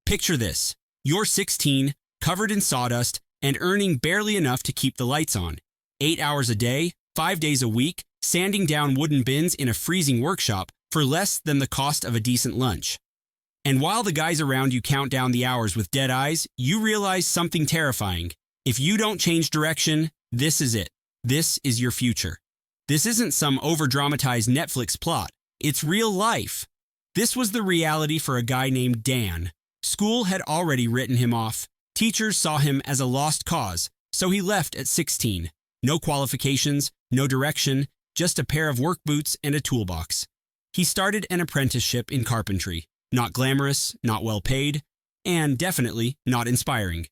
Picture this. You're 16, covered in sawdust, and earning barely enough to keep the lights on. 8 hours a day, 5 days a week, sanding down wooden bins in a freezing workshop for less than the cost of a decent lunch. And while the guys around you count down the hours with dead eyes, you realize something terrifying. If you don't change direction, this is it. This is your future. This isn't some over-dramatized Netflix plot. It's real life. This was the reality for a guy named Dan. School had already written him off. Teachers saw him as a lost cause, so he left at 16. No qualifications, no direction, just a pair of work boots and a toolbox. He started an apprenticeship in carpentry. Not glamorous, not well paid, and definitely not inspiring.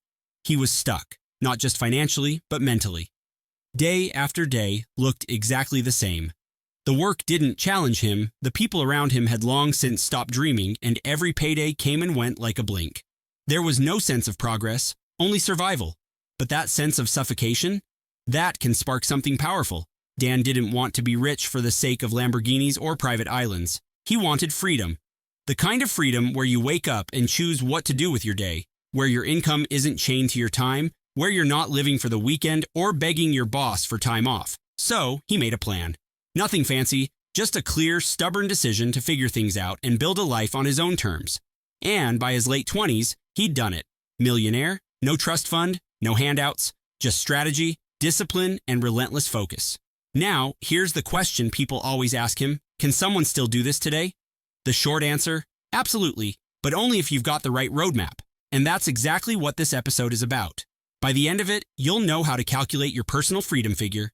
He was stuck, not just financially, but mentally. Day after day looked exactly the same. The work didn't challenge him, the people around him had long since stopped dreaming, and every payday came and went like a blink. There was no sense of progress, only survival. But that sense of suffocation? That can spark something powerful. Dan didn't want to be rich for the sake of Lamborghinis or private islands. He wanted freedom. The kind of freedom where you wake up and choose what to do with your day, where your income isn't chained to your time, where you're not living for the weekend or begging your boss for time off. So he made a plan. Nothing fancy, just a clear, stubborn decision to figure things out and build a life on his own terms. And by his late 20s, he'd done it. Millionaire, no trust fund, no handouts, just strategy, discipline, and relentless focus. Now, here's the question people always ask him: can someone still do this today? The short answer, absolutely, but only if you've got the right roadmap. And that's exactly what this episode is about. By the end of it, you'll know how to calculate your personal freedom figure,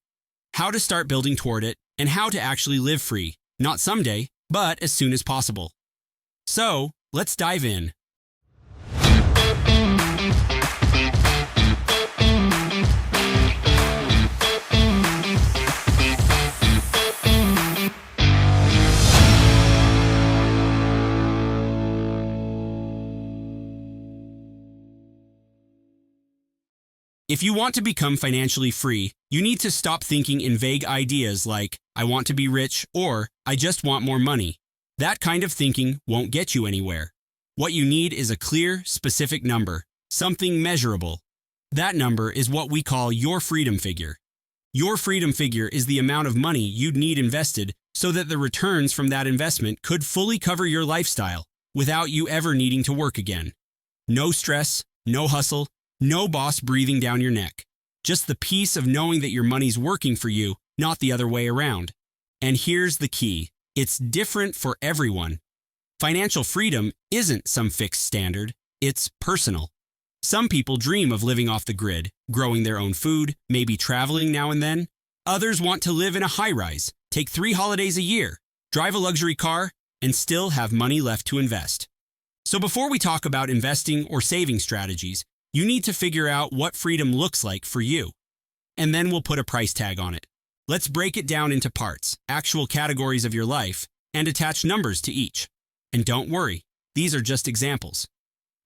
how to start building toward it, and how to actually live free, not someday, but as soon as possible. So, let's dive in. If you want to become financially free, you need to stop thinking in vague ideas like, I want to be rich, or I just want more money. That kind of thinking won't get you anywhere. What you need is a clear, specific number, something measurable. That number is what we call your freedom figure. Your freedom figure is the amount of money you'd need invested so that the returns from that investment could fully cover your lifestyle without you ever needing to work again. No stress, no hustle, no boss breathing down your neck. Just the peace of knowing that your money's working for you, not the other way around. And here's the key. It's different for everyone. Financial freedom isn't some fixed standard. It's personal. Some people dream of living off the grid, growing their own food, maybe traveling now and then. Others want to live in a high-rise, take 3 holidays a year, drive a luxury car, and still have money left to invest. So before we talk about investing or saving strategies, you need to figure out what freedom looks like for you. And then we'll put a price tag on it. Let's break it down into parts, actual categories of your life, and attach numbers to each. And don't worry, these are just examples.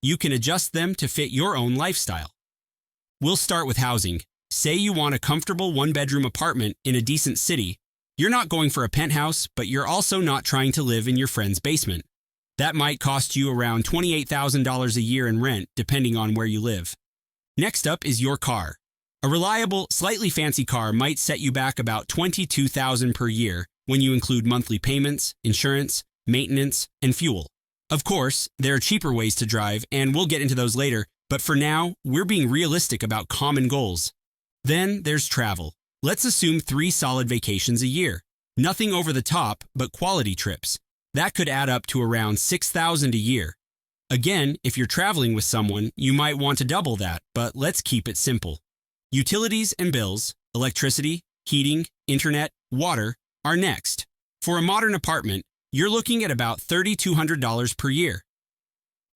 You can adjust them to fit your own lifestyle. We'll start with housing. Say you want a comfortable 1-bedroom apartment in a decent city. You're not going for a penthouse, but you're also not trying to live in your friend's basement. That might cost you around $28,000 a year in rent, depending on where you live. Next up is your car. A reliable, slightly fancy car might set you back about $22,000 per year when you include monthly payments, insurance, maintenance, and fuel. Of course, there are cheaper ways to drive, and we'll get into those later, but for now, we're being realistic about common goals. Then there's travel. Let's assume 3 solid vacations a year. Nothing over the top, but quality trips. That could add up to around $6,000 a year. Again, if you're traveling with someone, you might want to double that, but let's keep it simple. Utilities and bills, electricity, heating, internet, water, are next. For a modern apartment, you're looking at about $3,200 per year.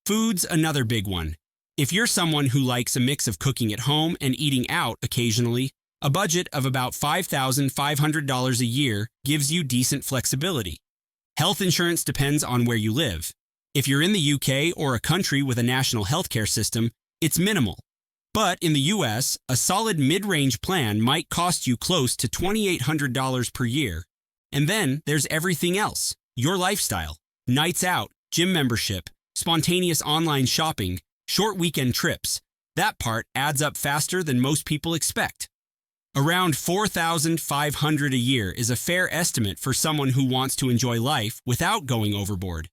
Food's another big one. If you're someone who likes a mix of cooking at home and eating out occasionally, a budget of about $5,500 a year gives you decent flexibility. Health insurance depends on where you live. If you're in the UK or a country with a national healthcare system, it's minimal. But in the US, a solid mid-range plan might cost you close to $2,800 per year. And then there's everything else. Your lifestyle, nights out, gym membership, spontaneous online shopping, short weekend trips. That part adds up faster than most people expect. Around $4,500 a year is a fair estimate for someone who wants to enjoy life without going overboard.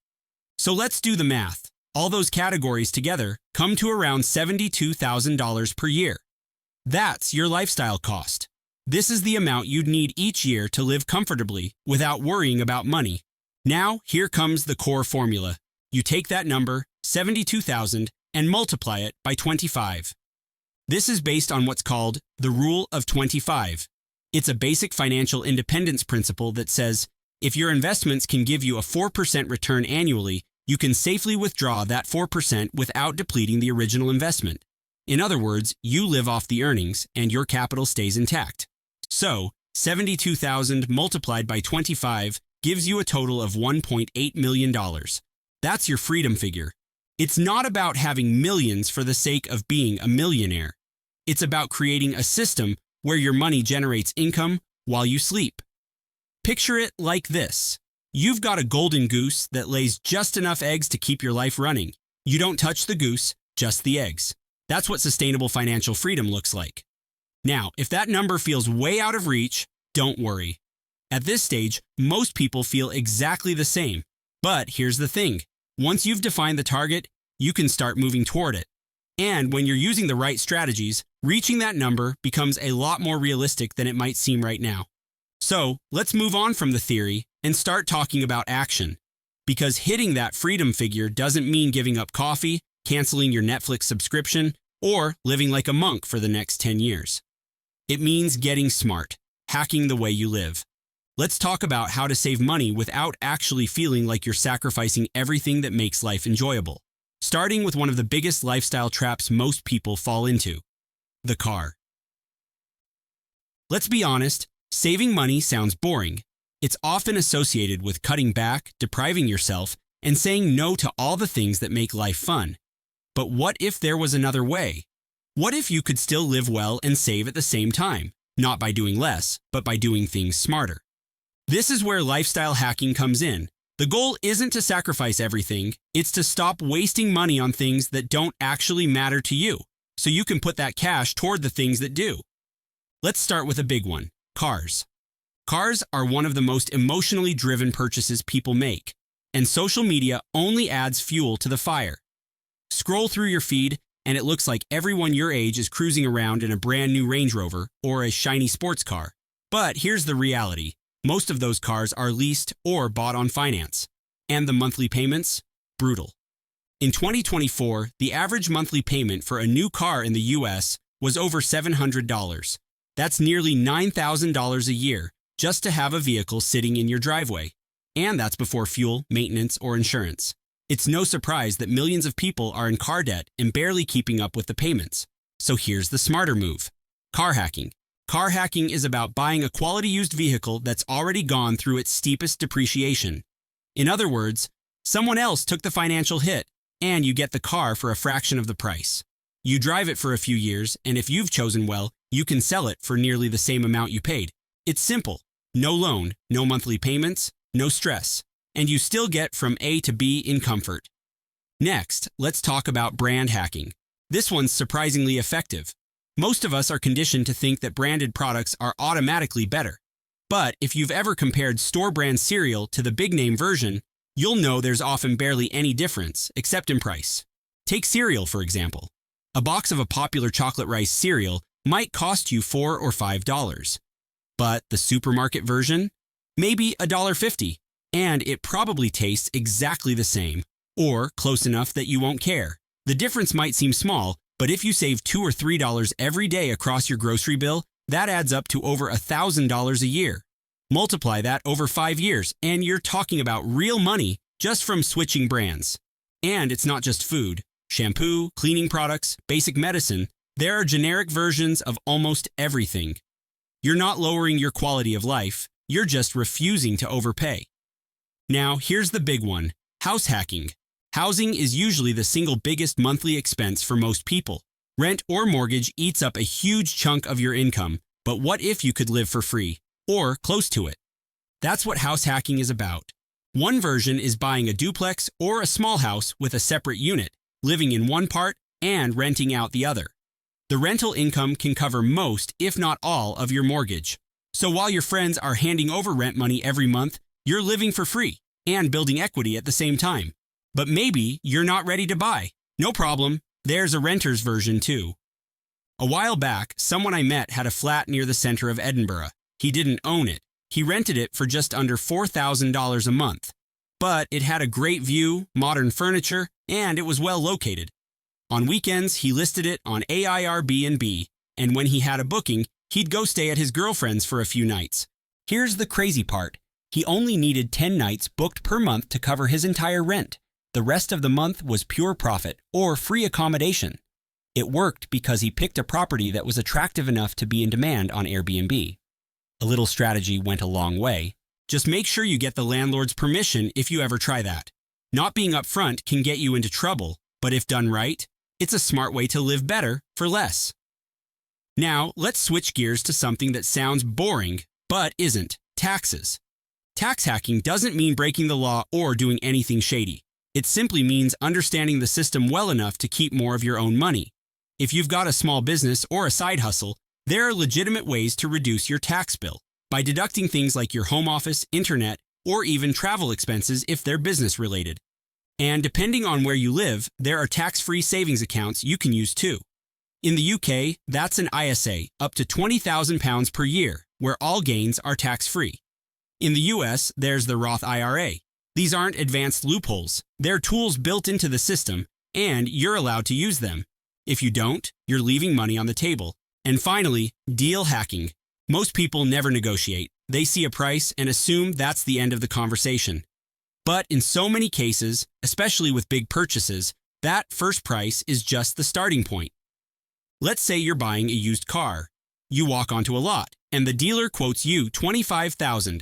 So let's do the math. All those categories together come to around $72,000 per year. That's your lifestyle cost. This is the amount you'd need each year to live comfortably without worrying about money. Now, here comes the core formula. You take that number, $72,000, and multiply it by 25. This is based on what's called the Rule of 25. It's a basic financial independence principle that says, if your investments can give you a 4% return annually, you can safely withdraw that 4% without depleting the original investment. In other words, you live off the earnings and your capital stays intact. So, $72,000 multiplied by 25 gives you a total of $1.8 million. That's your freedom figure. It's not about having millions for the sake of being a millionaire. It's about creating a system where your money generates income while you sleep. Picture it like this. You've got a golden goose that lays just enough eggs to keep your life running. You don't touch the goose, just the eggs. That's what sustainable financial freedom looks like. Now, if that number feels way out of reach, don't worry. At this stage, most people feel exactly the same. But here's the thing. Once you've defined the target, you can start moving toward it. And when you're using the right strategies, reaching that number becomes a lot more realistic than it might seem right now. So, let's move on from the theory and start talking about action. Because hitting that freedom figure doesn't mean giving up coffee, canceling your Netflix subscription, or living like a monk for the next 10 years. It means getting smart, hacking the way you live. Let's talk about how to save money without actually feeling like you're sacrificing everything that makes life enjoyable. Starting with one of the biggest lifestyle traps most people fall into: the car. Let's be honest, saving money sounds boring. It's often associated with cutting back, depriving yourself, and saying no to all the things that make life fun. But what if there was another way? What if you could still live well and save at the same time? Not by doing less, but by doing things smarter. This is where lifestyle hacking comes in. The goal isn't to sacrifice everything, it's to stop wasting money on things that don't actually matter to you, so you can put that cash toward the things that do. Let's start with a big one: cars. Cars are one of the most emotionally driven purchases people make, and social media only adds fuel to the fire. Scroll through your feed, and it looks like everyone your age is cruising around in a brand new Range Rover or a shiny sports car. But here's the reality. Most of those cars are leased or bought on finance. And the monthly payments? Brutal. In 2024, the average monthly payment for a new car in the US was over $700. That's nearly $9,000 a year just to have a vehicle sitting in your driveway. And that's before fuel, maintenance, or insurance. It's no surprise that millions of people are in car debt and barely keeping up with the payments. So here's the smarter move: car hacking. Car hacking is about buying a quality used vehicle that's already gone through its steepest depreciation. In other words, someone else took the financial hit, and you get the car for a fraction of the price. You drive it for a few years, and if you've chosen well, you can sell it for nearly the same amount you paid. It's simple. No loan, no monthly payments, no stress. And you still get from A to B in comfort. Next, let's talk about brand hacking. This one's surprisingly effective. Most of us are conditioned to think that branded products are automatically better. But if you've ever compared store brand cereal to the big name version, you'll know there's often barely any difference, except in price. Take cereal, for example. A box of a popular chocolate rice cereal might cost you $4 or $5. But the supermarket version? Maybe $1.50. And it probably tastes exactly the same, or close enough that you won't care. The difference might seem small, but if you save $2 or $3 every day across your grocery bill, that adds up to over $1,000 a year. Multiply that over 5 years, and you're talking about real money just from switching brands. And it's not just food. Shampoo, cleaning products, basic medicine, there are generic versions of almost everything. You're not lowering your quality of life, you're just refusing to overpay. Now, here's the big one: house hacking. Housing is usually the single biggest monthly expense for most people. Rent or mortgage eats up a huge chunk of your income, but what if you could live for free, or close to it? That's what house hacking is about. One version is buying a duplex or a small house with a separate unit, living in one part and renting out the other. The rental income can cover most, if not all, of your mortgage. So while your friends are handing over rent money every month, you're living for free and building equity at the same time. But maybe you're not ready to buy. No problem, there's a renter's version too. A while back, someone I met had a flat near the center of Edinburgh. He didn't own it. He rented it for just under $4,000 a month. But it had a great view, modern furniture, and it was well located. On weekends, he listed it on Airbnb, and when he had a booking, he'd go stay at his girlfriend's for a few nights. Here's the crazy part. He only needed 10 nights booked per month to cover his entire rent. The rest of the month was pure profit or free accommodation. It worked because he picked a property that was attractive enough to be in demand on Airbnb. A little strategy went a long way. Just make sure you get the landlord's permission if you ever try that. Not being upfront can get you into trouble, but if done right, it's a smart way to live better for less. Now, let's switch gears to something that sounds boring, but isn't: taxes. Tax hacking doesn't mean breaking the law or doing anything shady. It simply means understanding the system well enough to keep more of your own money. If you've got a small business or a side hustle, there are legitimate ways to reduce your tax bill by deducting things like your home office, internet, or even travel expenses if they're business related. And depending on where you live, there are tax-free savings accounts you can use too. In the UK, that's an ISA up to £20,000 per year, where all gains are tax-free. In the US, there's the Roth IRA. These aren't advanced loopholes. They're tools built into the system, and you're allowed to use them. If you don't, you're leaving money on the table. And finally, deal hacking. Most people never negotiate. They see a price and assume that's the end of the conversation. But in so many cases, especially with big purchases, that first price is just the starting point. Let's say you're buying a used car. You walk onto a lot, and the dealer quotes you $25,000.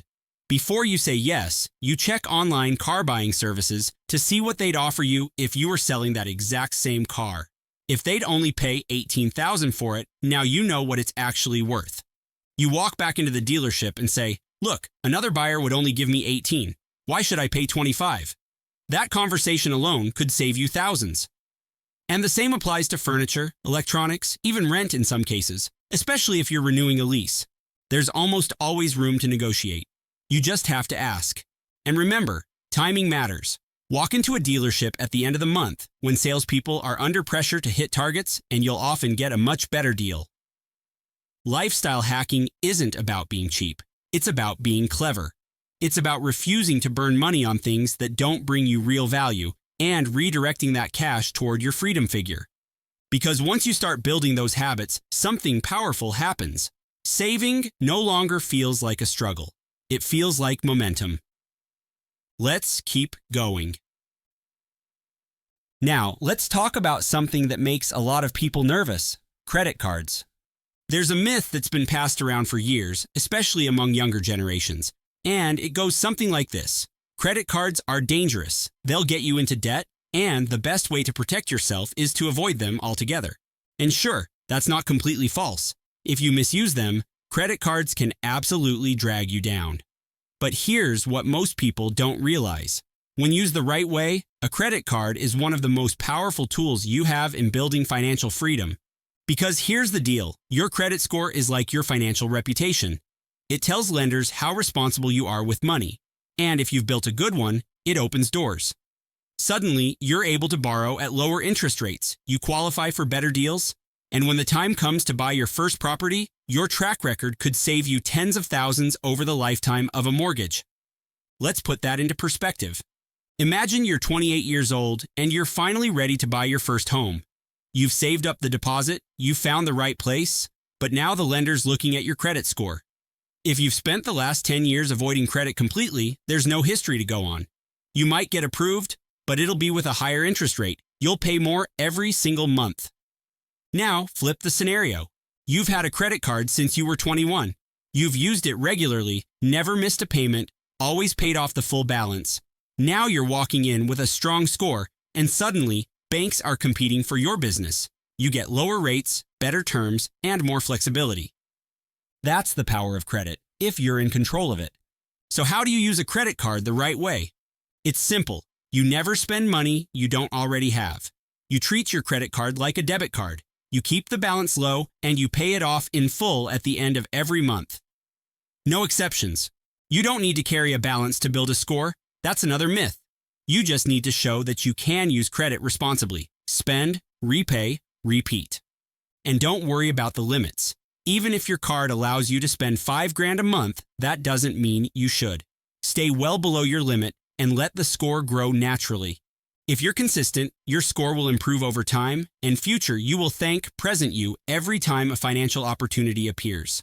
Before you say yes, you check online car buying services to see what they'd offer you if you were selling that exact same car. If they'd only pay $18,000 for it, now you know what it's actually worth. You walk back into the dealership and say, "Look, another buyer would only give me 18. Why should I pay 25? That conversation alone could save you thousands. And the same applies to furniture, electronics, even rent in some cases, especially if you're renewing a lease. There's almost always room to negotiate. You just have to ask. And remember, timing matters. Walk into a dealership at the end of the month when salespeople are under pressure to hit targets, and you'll often get a much better deal. Lifestyle hacking isn't about being cheap. It's about being clever. It's about refusing to burn money on things that don't bring you real value and redirecting that cash toward your freedom figure. Because once you start building those habits, something powerful happens. Saving no longer feels like a struggle. It feels like momentum. Let's keep going. Now, let's talk about something that makes a lot of people nervous: credit cards. There's a myth that's been passed around for years, especially among younger generations, and it goes something like this: credit cards are dangerous. They'll get you into debt, and the best way to protect yourself is to avoid them altogether. And sure, that's not completely false. If you misuse them, credit cards can absolutely drag you down. But here's what most people don't realize. When used the right way, a credit card is one of the most powerful tools you have in building financial freedom. Because here's the deal: your credit score is like your financial reputation. It tells lenders how responsible you are with money. And if you've built a good one, it opens doors. Suddenly, you're able to borrow at lower interest rates, you qualify for better deals, and when the time comes to buy your first property, your track record could save you tens of thousands over the lifetime of a mortgage. Let's put that into perspective. Imagine you're 28 years old and you're finally ready to buy your first home. You've saved up the deposit, you've found the right place, but now the lender's looking at your credit score. If you've spent the last 10 years avoiding credit completely, there's no history to go on. You might get approved, but it'll be with a higher interest rate. You'll pay more every single month. Now, flip the scenario. You've had a credit card since you were 21. You've used it regularly, never missed a payment, always paid off the full balance. Now you're walking in with a strong score, and suddenly, banks are competing for your business. You get lower rates, better terms, and more flexibility. That's the power of credit, if you're in control of it. So how do you use a credit card the right way? It's simple. You never spend money you don't already have. You treat your credit card like a debit card. You keep the balance low and you pay it off in full at the end of every month. No exceptions. You don't need to carry a balance to build a score. That's another myth. You just need to show that you can use credit responsibly. Spend, repay, repeat. And don't worry about the limits. Even if your card allows you to spend $5,000 a month, that doesn't mean you should. Stay well below your limit and let the score grow naturally. If you're consistent, your score will improve over time, and future you will thank present you every time a financial opportunity appears.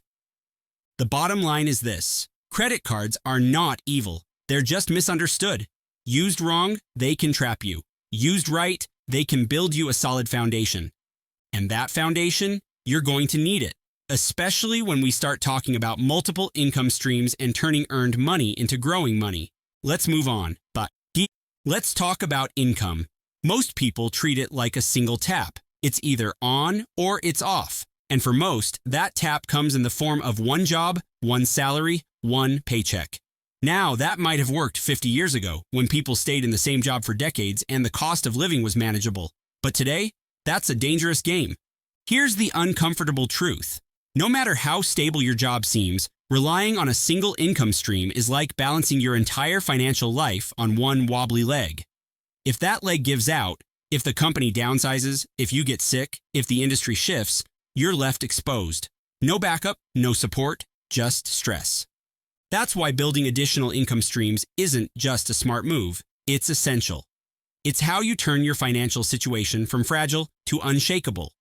The bottom line is this: credit cards are not evil. They're just misunderstood. Used wrong, they can trap you. Used right, they can build you a solid foundation. And that foundation, you're going to need it, especially when we start talking about multiple income streams and turning earned money into growing money. Let's move on, but let's talk about income. Most people treat it like a single tap. It's either on or it's off. And for most, that tap comes in the form of one job, one salary, one paycheck. Now, that might have worked 50 years ago when people stayed in the same job for decades and the cost of living was manageable. But today, that's a dangerous game. Here's the uncomfortable truth. No matter how stable your job seems, relying on a single income stream is like balancing your entire financial life on one wobbly leg. If that leg gives out, if the company downsizes, if you get sick, if the industry shifts, you're left exposed. No backup, no support, just stress. That's why building additional income streams isn't just a smart move, it's essential. It's how you turn your financial situation from fragile to unshakable.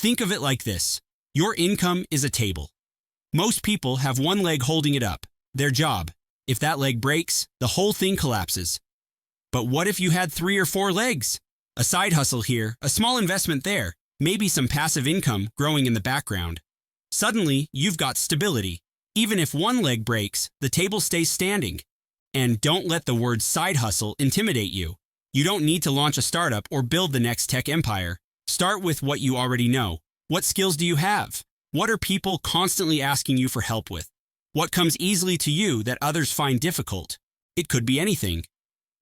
Think of it like this: your income is a table. Most people have one leg holding it up, their job. If that leg breaks, the whole thing collapses. But what if you had 3 or 4 legs? A side hustle here, a small investment there, maybe some passive income growing in the background. Suddenly, you've got stability. Even if one leg breaks, the table stays standing. And don't let the word side hustle intimidate you. You don't need to launch a startup or build the next tech empire. Start with what you already know. What skills do you have? What are people constantly asking you for help with? What comes easily to you that others find difficult? It could be anything.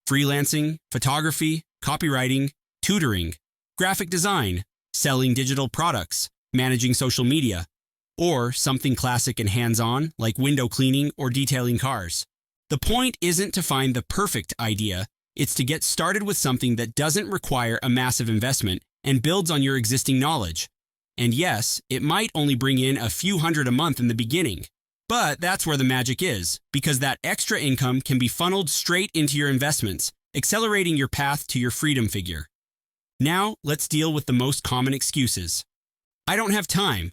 Freelancing, photography, copywriting, tutoring, graphic design, selling digital products, managing social media, or something classic and hands-on like window cleaning or detailing cars. The point isn't to find the perfect idea, it's to get started with something that doesn't require a massive investment and builds on your existing knowledge. And yes, it might only bring in a few hundred a month in the beginning. But that's where the magic is, because that extra income can be funneled straight into your investments, accelerating your path to your freedom figure. Now, let's deal with the most common excuses. I don't have time.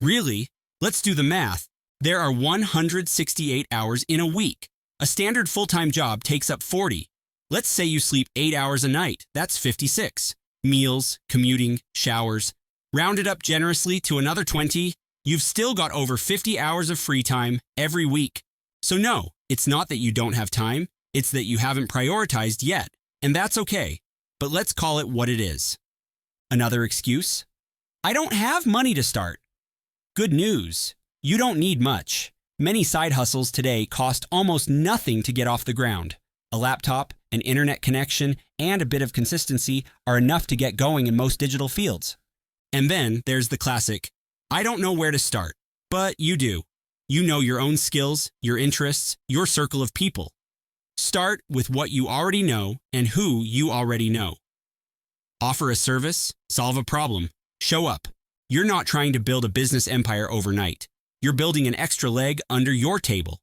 Really? Let's do the math. There are 168 hours in a week. A standard full-time job takes up 40. Let's say you sleep 8 hours a night. That's 56. Meals, commuting, showers. Round it up generously to another 20. You've still got over 50 hours of free time every week. So no, it's not that you don't have time. It's that you haven't prioritized yet. And that's okay. But let's call it what it is. Another excuse? I don't have money to start. Good news. You don't need much. Many side hustles today cost almost nothing to get off the ground. A laptop, an internet connection, and a bit of consistency are enough to get going in most digital fields. And then there's the classic, I don't know where to start, but you do. You know your own skills, your interests, your circle of people. Start with what you already know and who you already know. Offer a service, solve a problem, show up. You're not trying to build a business empire overnight. You're building an extra leg under your table.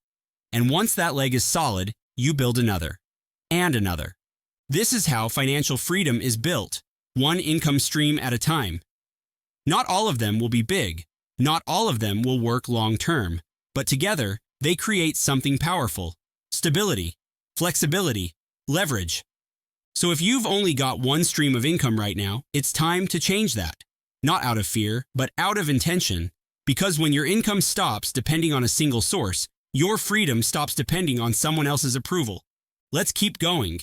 And once that leg is solid, you build another. And another. This is how financial freedom is built, one income stream at a time. Not all of them will be big. Not all of them will work long term. But together, they create something powerful. Stability, flexibility, leverage. So if you've only got one stream of income right now, it's time to change that. Not out of fear, but out of intention. Because when your income stops depending on a single source, your freedom stops depending on someone else's approval. Let's keep going.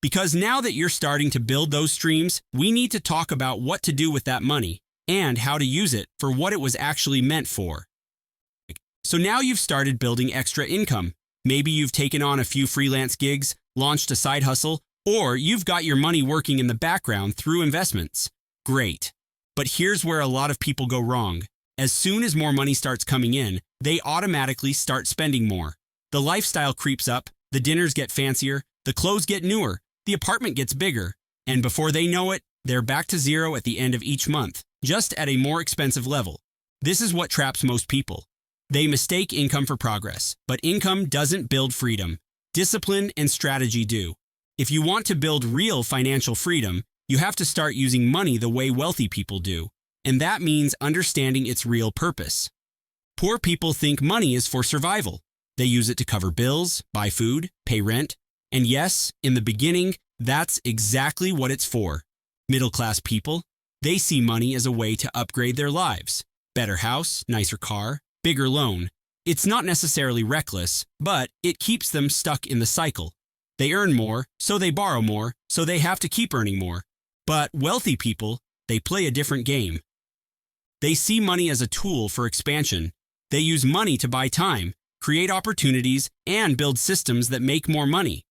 Because now that you're starting to build those streams, we need to talk about what to do with that money and how to use it for what it was actually meant for. So now you've started building extra income. Maybe you've taken on a few freelance gigs, launched a side hustle, or you've got your money working in the background through investments. Great. But here's where a lot of people go wrong. As soon as more money starts coming in, they automatically start spending more. The lifestyle creeps up, the dinners get fancier, the clothes get newer, the apartment gets bigger, and before they know it, they're back to zero at the end of each month, just at a more expensive level. This is what traps most people. They mistake income for progress, but income doesn't build freedom. Discipline and strategy do. If you want to build real financial freedom, you have to start using money the way wealthy people do, and that means understanding its real purpose. Poor people think money is for survival. They use it to cover bills, buy food, pay rent, and yes, in the beginning, that's exactly what it's for. Middle-class people, they see money as a way to upgrade their lives. Better house, nicer car, bigger loan. It's not necessarily reckless, but it keeps them stuck in the cycle. They earn more, so they borrow more, so they have to keep earning more. But wealthy people, they play a different game. They see money as a tool for expansion. They use money to buy time, create opportunities, and build systems that make more money.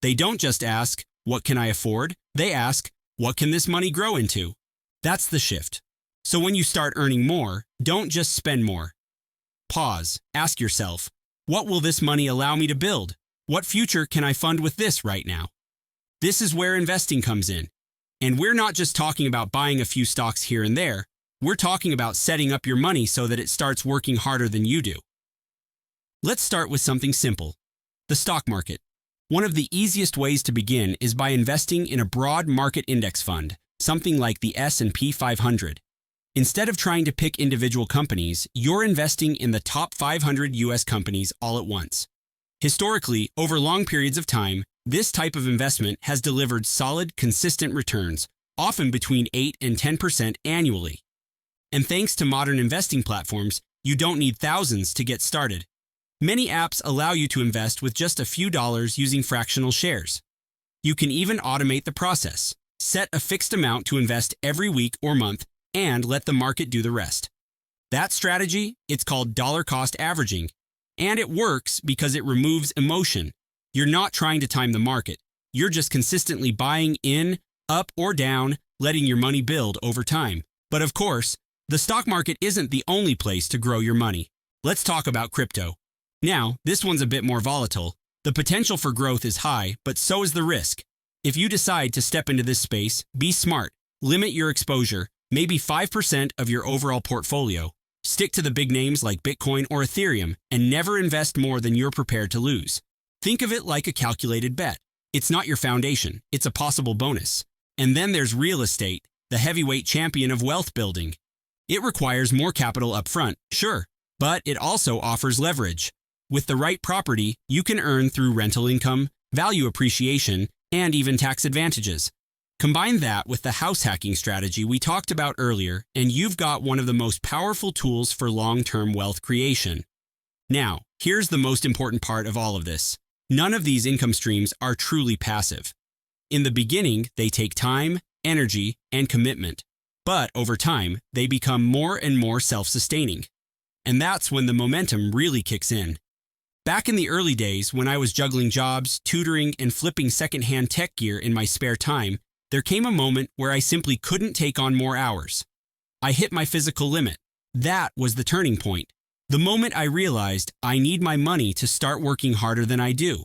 They don't just ask, what can I afford? They ask, what can this money grow into? That's the shift. So when you start earning more, don't just spend more. Pause. Ask yourself, what will this money allow me to build? What future can I fund with this right now? This is where investing comes in. And we're not just talking about buying a few stocks here and there. We're talking about setting up your money so that it starts working harder than you do. Let's start with something simple. The stock market. One of the easiest ways to begin is by investing in a broad market index fund, something like the S&P 500. Instead of trying to pick individual companies, you're investing in the top 500 U.S. companies all at once. Historically, over long periods of time, this type of investment has delivered solid, consistent returns, often between 8 and 10% annually. And thanks to modern investing platforms, you don't need thousands to get started. Many apps allow you to invest with just a few dollars using fractional shares. You can even automate the process. Set a fixed amount to invest every week or month and let the market do the rest. That strategy, it's called dollar cost averaging, and it works because it removes emotion. You're not trying to time the market. You're just consistently buying in, up or down, letting your money build over time. But of course, the stock market isn't the only place to grow your money. Let's talk about crypto. Now, this one's a bit more volatile. The potential for growth is high, but so is the risk. If you decide to step into this space, be smart. Limit your exposure, maybe 5% of your overall portfolio. Stick to the big names like Bitcoin or Ethereum, and never invest more than you're prepared to lose. Think of it like a calculated bet. It's not your foundation, it's a possible bonus. And then there's real estate, the heavyweight champion of wealth building. It requires more capital up front, sure, but it also offers leverage. With the right property, you can earn through rental income, value appreciation, and even tax advantages. Combine that with the house hacking strategy we talked about earlier, and you've got one of the most powerful tools for long-term wealth creation. Now, here's the most important part of all of this. None of these income streams are truly passive. In the beginning, they take time, energy, and commitment. But over time, they become more and more self-sustaining. And that's when the momentum really kicks in. Back in the early days, when I was juggling jobs, tutoring, and flipping secondhand tech gear in my spare time, there came a moment where I simply couldn't take on more hours. I hit my physical limit. That was the turning point. The moment I realized I need my money to start working harder than I do.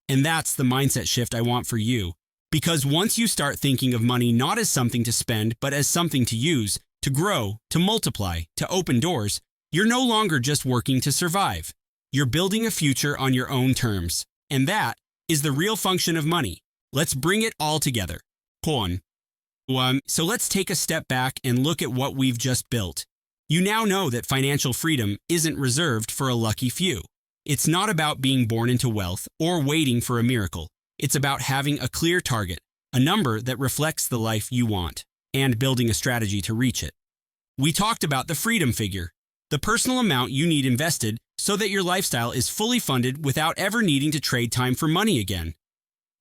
And that's the mindset shift I want for you. Because once you start thinking of money not as something to spend, but as something to use, to grow, to multiply, to open doors, you're no longer just working to survive. You're building a future on your own terms. And that is the real function of money. Let's bring it all together. So let's take a step back and look at what we've just built. You now know that financial freedom isn't reserved for a lucky few. It's not about being born into wealth or waiting for a miracle. It's about having a clear target, a number that reflects the life you want, and building a strategy to reach it. We talked about the freedom figure, the personal amount you need invested so that your lifestyle is fully funded without ever needing to trade time for money again.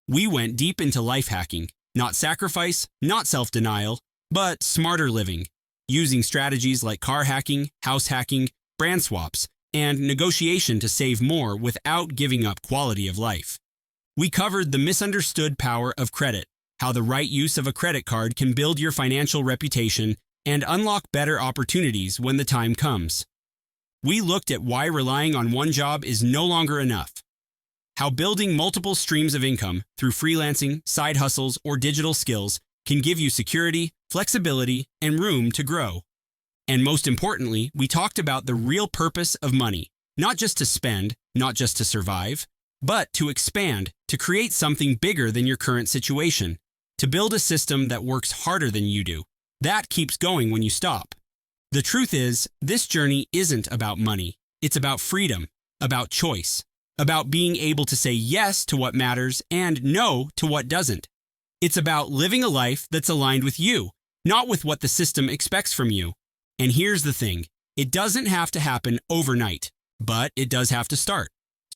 We went deep into life hacking, not sacrifice, not self-denial, but smarter living, using strategies like car hacking, house hacking, brand swaps, and negotiation to save more without giving up quality of life. We covered the misunderstood power of credit, how the right use of a credit card can build your financial reputation and unlock better opportunities when the time comes. We looked at why relying on one job is no longer enough, how building multiple streams of income through freelancing, side hustles, or digital skills can give you security, flexibility, and room to grow. And most importantly, we talked about the real purpose of money, not just to spend, not just to survive, but to expand, to create something bigger than your current situation, to build a system that works harder than you do. That keeps going when you stop. The truth is, this journey isn't about money. It's about freedom, about choice, about being able to say yes to what matters and no to what doesn't. It's about living a life that's aligned with you, not with what the system expects from you. And here's the thing, it doesn't have to happen overnight, but it does have to start.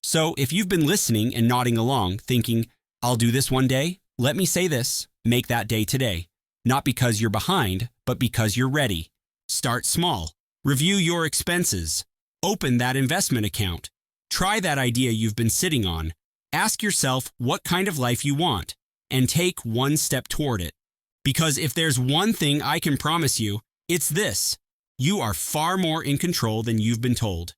So if you've been listening and nodding along, thinking, I'll do this one day, let me say this, make that day today. Not because you're behind, but because you're ready. Start small. Review your expenses. Open that investment account. Try that idea you've been sitting on. Ask yourself what kind of life you want, and take one step toward it. Because if there's one thing I can promise you, it's this. You are far more in control than you've been told.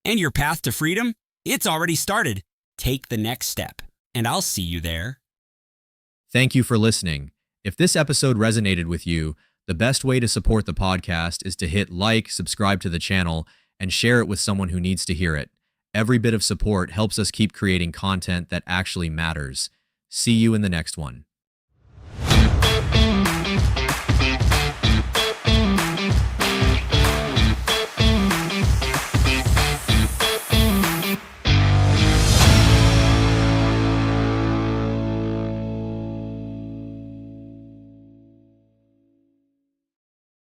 And your path to freedom? It's already started. Take the next step, and I'll see you there. Thank you for listening. If this episode resonated with you, the best way to support the podcast is to hit like, subscribe to the channel, and share it with someone who needs to hear it. Every bit of support helps us keep creating content that actually matters. See you in the next one.